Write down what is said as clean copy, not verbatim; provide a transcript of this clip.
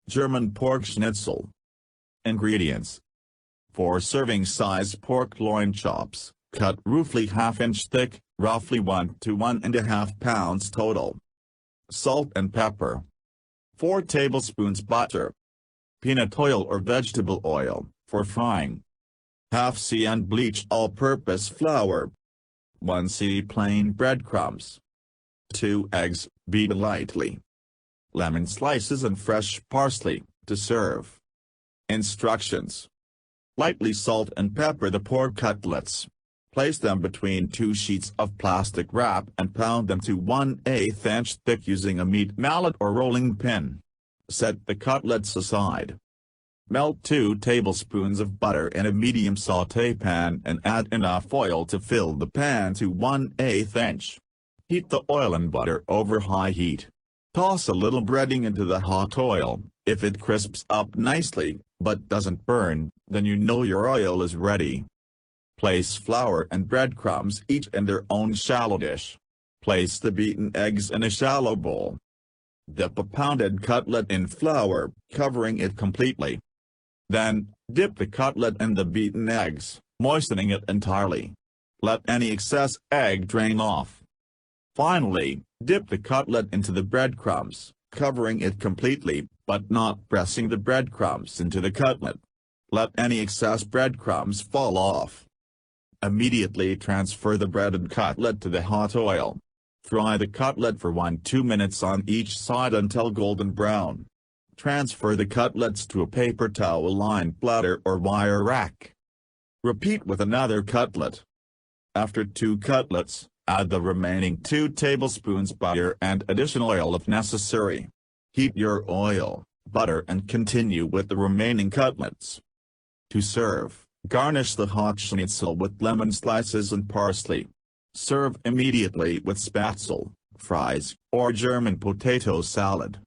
German Pork Schnitzel. Ingredients: 4 serving size pork loin chops, cut roughly ½ inch thick, roughly 1 to 1½ pounds total. Salt and pepper. 4 tablespoons butter. Peanut oil or vegetable oil, for frying. ½ c unbleached all-purpose flour. 1 c plain breadcrumbs. 2 eggs, beaten lightly. Lemon slices and fresh parsley, to serve. Instructions: lightly salt and pepper the pork cutlets. Place them between 2 sheets of plastic wrap and pound them to 1/8 inch thick using a meat mallet or rolling pin. Set the cutlets aside. Melt 2 tablespoons of butter in a medium sauté pan and add enough oil to fill the pan to 1/8 inch. Heat the oil and butter over high heat. Toss a little breading into the hot oil. If it crisps up nicely, but doesn't burn, then you know your oil is ready. Place flour and breadcrumbs each in their own shallow dish. Place the beaten eggs in a shallow bowl. Dip a pounded cutlet in flour, covering it completely. Then, dip the cutlet in the beaten eggs, moistening it entirely. Let any excess egg drain off. Finally, dip the cutlet into the breadcrumbs, covering it completely, but not pressing the breadcrumbs into the cutlet. Let any excess breadcrumbs fall off. Immediately transfer the breaded cutlet to the hot oil. Fry the cutlet for 1–2 minutes on each side until golden brown. Transfer the cutlets to a paper towel-lined platter or wire rack. Repeat with another cutlet. After 2 cutlets, add the remaining 2 tablespoons butter and additional oil if necessary. Heat your oil, butter and continue with the remaining cutlets. To serve, garnish the hot schnitzel with lemon slices and parsley. Serve immediately with spatzel, fries, or German potato salad.